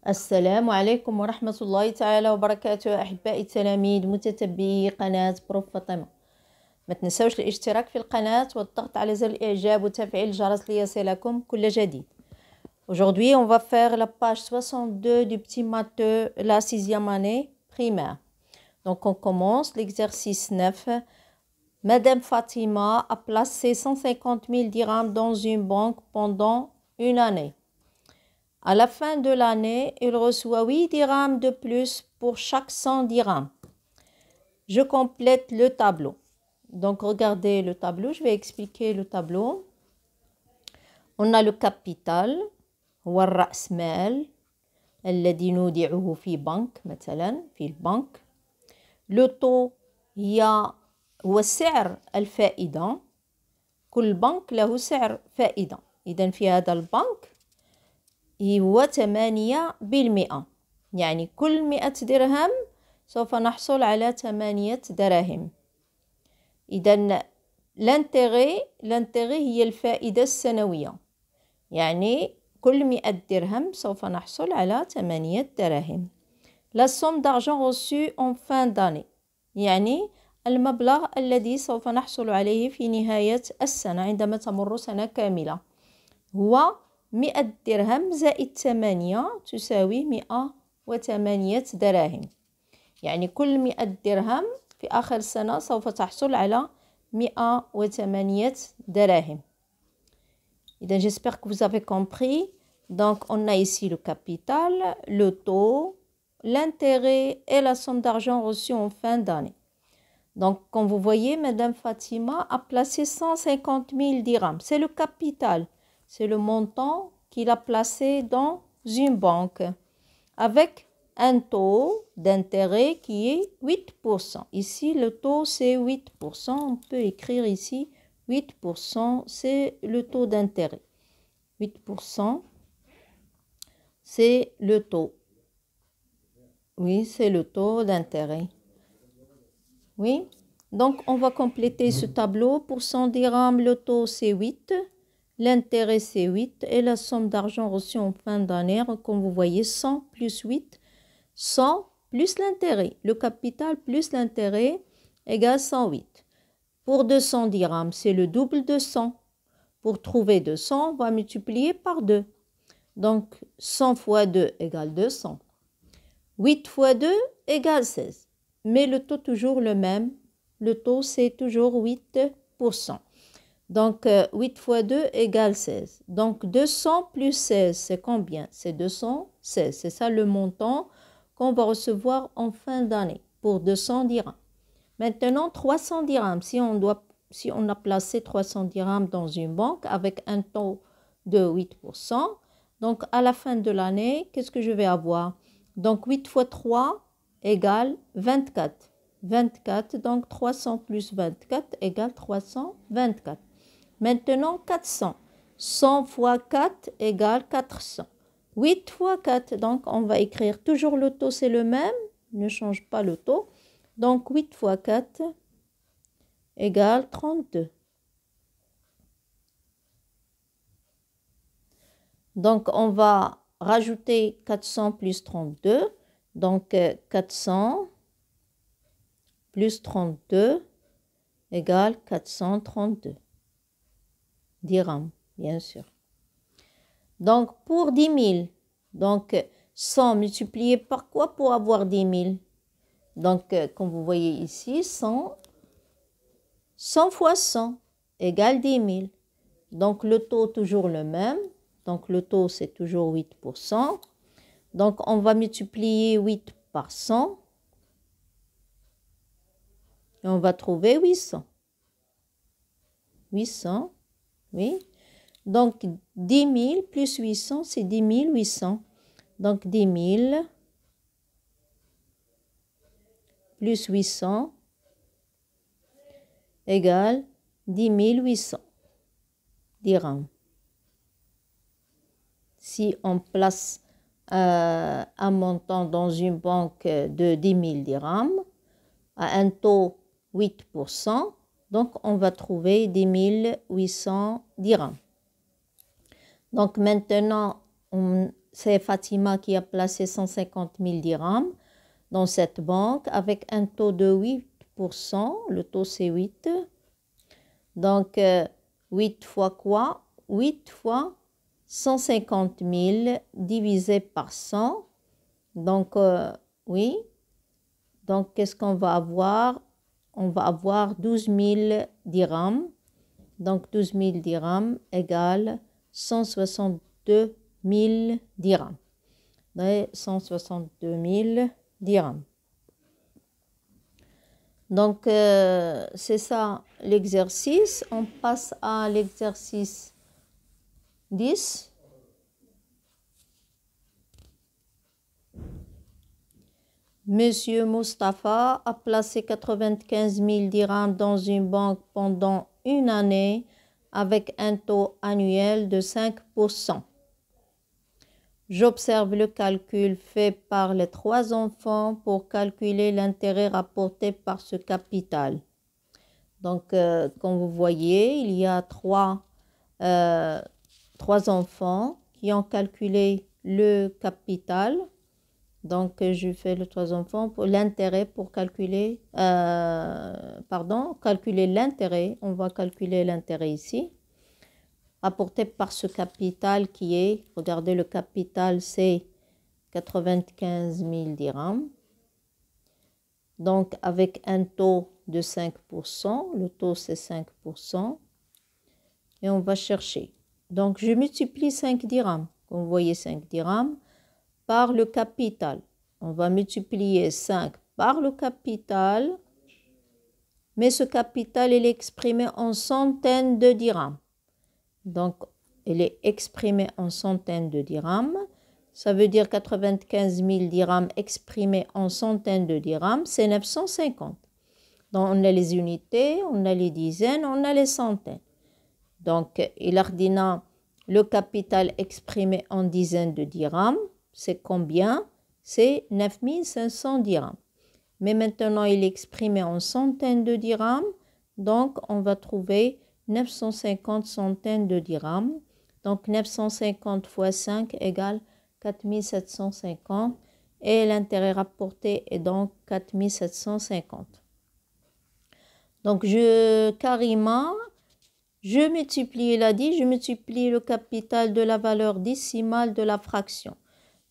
السلام عليكم ورحمة الله تعالى وبركاته أحبائي التلاميذ متتبعي قناة بروف فاطمة. ما تنسوش الاشتراك في القناة والضغط على زر الإعجاب وتفعيل الجرس ليصلكم كل جديد. Aujourd'hui, on va faire la page 62 du petit matheux, la 6e année primaire. Donc, on commence l'exercice 9. Madame Fatima a placé 150 000 dirhams dans une banque pendant une année. À la fin de l'année, il reçoit 8 dirhams de plus pour chaque 100 dirhams. Je complète le tableau. Donc, regardez le tableau. Je vais expliquer le tableau. On a le capital. هو الرأس مال الذي نودعه في بنك مثلا في البنك. لو طو هو سعر الفائدة. كل بنك له سعر فائدة. إذن في هذا البنك هو 8%. يعني كل 100 درهم سوف نحصل على 8 دراهم. إذن لانتغي هي الفائدة السنوية. يعني كل 100 درهم سوف نحصل على 8 دراهم. La somme d'argent reçue en fin d'année. يعني المبلغ الذي سوف نحصل عليه في نهاية السنة عندما تمر سنة كاملة هو 100 درهم زائد 8 تساوي 108 دراهم. يعني كل 100 درهم في آخر السنة سوف تحصل على 108 دراهم. إذن j'espère que vous avez compris. Donc on a ici le capital, le taux, l'intérêt et la somme d'argent reçue en fin d'année. Donc comme vous voyez, Madame Fatima a placé 150 000 dirhams. C'est le capital. C'est le montant qu'il a placé dans une banque avec un taux d'intérêt qui est 8%. Ici, le taux, c'est 8%. On peut écrire ici 8%, c'est le taux d'intérêt. 8%, c'est le taux. Oui, c'est le taux d'intérêt. Oui, donc on va compléter ce tableau. Pour 100 dirhams, le taux, c'est 8. L'intérêt, c'est 8 et la somme d'argent reçue en fin d'année, comme vous voyez, 100 plus 8, 100 plus l'intérêt. Le capital plus l'intérêt égale 108. Pour 200 dirhams, c'est le double de 100. Pour trouver 200, on va multiplier par 2. Donc, 100 fois 2 égale 200. 8 fois 2 égale 16. Mais le taux toujours le même. Le taux, c'est toujours 8%. Donc, 8 fois 2 égale 16. Donc, 200 plus 16, c'est combien? C'est 216. C'est ça le montant qu'on va recevoir en fin d'année pour 200 dirhams. Maintenant, 300 dirhams. Si on a placé 300 dirhams dans une banque avec un taux de 8%, donc à la fin de l'année, qu'est-ce que je vais avoir? Donc, 8 fois 3 égale 24. 24, donc 300 plus 24 égale 324. Maintenant, 400. 100 fois 4 égale 400. 8 fois 4, donc on va écrire toujours le taux, c'est le même, ne change pas le taux. Donc 8 fois 4 égale 32. Donc on va rajouter 400 plus 32. Donc 400 plus 32 égale 432. Dirhams, bien sûr. Donc, pour 10 000, donc 100 multiplié par quoi pour avoir 10 000? Donc, comme vous voyez ici, 100 fois 100 égale 10 000. Donc, le taux toujours le même. Donc, le taux, c'est toujours 8%. Donc, on va multiplier 8 par 100. Et on va trouver 800. 800. Oui, donc 10 000 plus 800, c'est 10 800. Donc 10 000 plus 800 égale 10 800 dirhams. Si on place un montant dans une banque de 10 000 dirhams à un taux 8%, donc, on va trouver 10 800 dirhams. Donc, maintenant, c'est Fatima qui a placé 150 000 dirhams dans cette banque avec un taux de 8%. Le taux, c'est 8. Donc, 8 fois quoi? 8 fois 150 000 divisé par 100. Donc, oui. Donc, qu'est-ce qu'on va avoir? On va avoir 12 000 dirhams. Donc, 12 000 dirhams égale 162 000 dirhams. 162 000 dirhams. Donc, c'est ça l'exercice. On passe à l'exercice 10. Monsieur Mustapha a placé 95 000 dirhams dans une banque pendant une année avec un taux annuel de 5%. J'observe le calcul fait par les 3 enfants pour calculer l'intérêt rapporté par ce capital. Donc, comme vous voyez, il y a 3 enfants qui ont calculé le capital. Donc, je fais les 3 enfants pour l'intérêt pour calculer, calculer l'intérêt. On va calculer l'intérêt ici. Apporté par ce capital qui est, regardez, le capital, c'est 95 000 dirhams. Donc, avec un taux de 5%, le taux, c'est 5%. Et on va chercher. Donc, je multiplie 5 dirhams. Comme vous voyez, 5 dirhams par le capital. On va multiplier 5 par le capital, mais ce capital, il est exprimé en centaines de dirhams. Donc, il est exprimé en centaines de dirhams. Ça veut dire 95 000 dirhams exprimés en centaines de dirhams, c'est 950. Donc, on a les unités, on a les dizaines, on a les centaines. Donc, il a le capital exprimé en dizaines de dirhams. C'est combien? C'est 9500 dirhams. Mais maintenant, il est exprimé en centaines de dirhams. Donc, on va trouver 950 centaines de dirhams. Donc, 950 fois 5 égale 4750. Et l'intérêt rapporté est donc 4750. Donc, carrément, je multiplie, il a dit, je multiplie le capital de la valeur décimale de la fraction.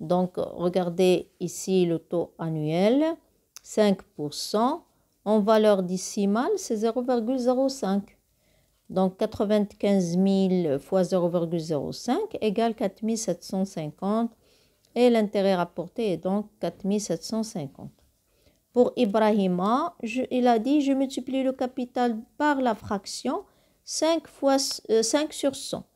Donc, regardez ici le taux annuel, 5%. En valeur décimale, c'est 0,05. Donc, 95 000 fois 0,05 égale 4750. Et l'intérêt rapporté est donc 4750. Pour Ibrahima, il a dit, je multiplie le capital par la fraction 5 sur 100.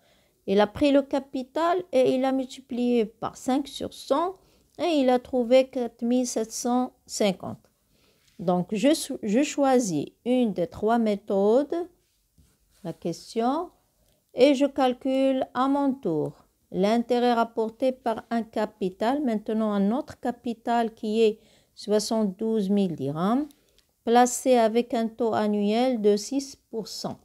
Il a pris le capital et il a multiplié par 5 sur 100 et il a trouvé 4750. Donc, je choisis une des 3 méthodes, la question, et je calcule à mon tour l'intérêt rapporté par un capital. Maintenant, un autre capital qui est 72 000 dirhams, placé avec un taux annuel de 6%.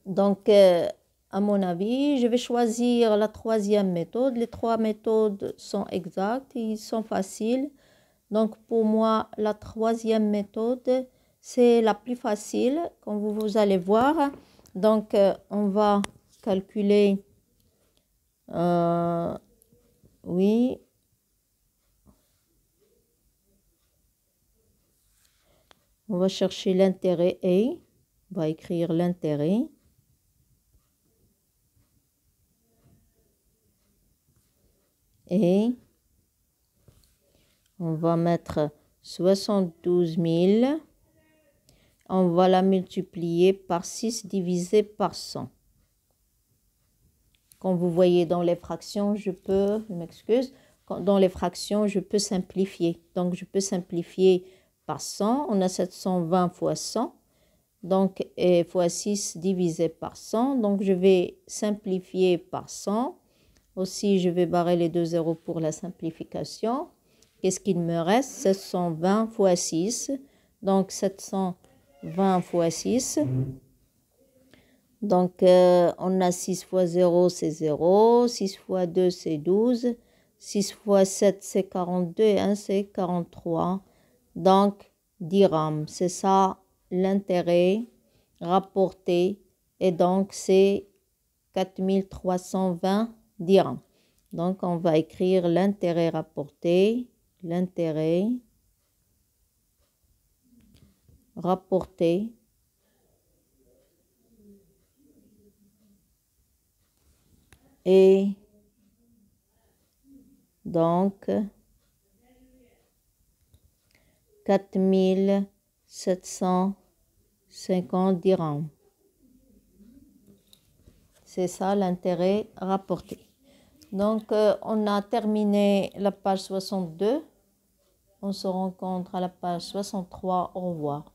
Donc, à mon avis, je vais choisir la 3e méthode. Les 3 méthodes sont exactes, ils sont faciles. Donc, pour moi, la 3e méthode, c'est la plus facile, comme vous allez voir. Donc, on va calculer, oui, on va chercher l'intérêt A. On va écrire l'intérêt. Et on va mettre 72 000. On va la multiplier par 6 divisé par 100. Comme vous voyez dans les fractions, je m'excuse, dans les fractions, je peux simplifier. Donc, je peux simplifier par 100. On a 720 fois 100. Donc, et fois 6 divisé par 100. Donc, je vais simplifier par 100. Aussi, je vais barrer les 2 zéros pour la simplification. Qu'est-ce qu'il me reste? 720 fois 6. Donc, 720 fois 6. Donc, on a 6 fois 0, c'est 0. 6 fois 2, c'est 12. 6 fois 7, c'est 42. Et 1, c'est 43. Donc, dirhams. C'est ça l'intérêt rapporté. Et donc, c'est 4320 dirhams. Donc, on va écrire l'intérêt rapporté. L'intérêt rapporté. Et donc, 4750 dirhams. C'est ça l'intérêt rapporté. Donc, on a terminé la page 62. On se rencontre à la page 63. Au revoir.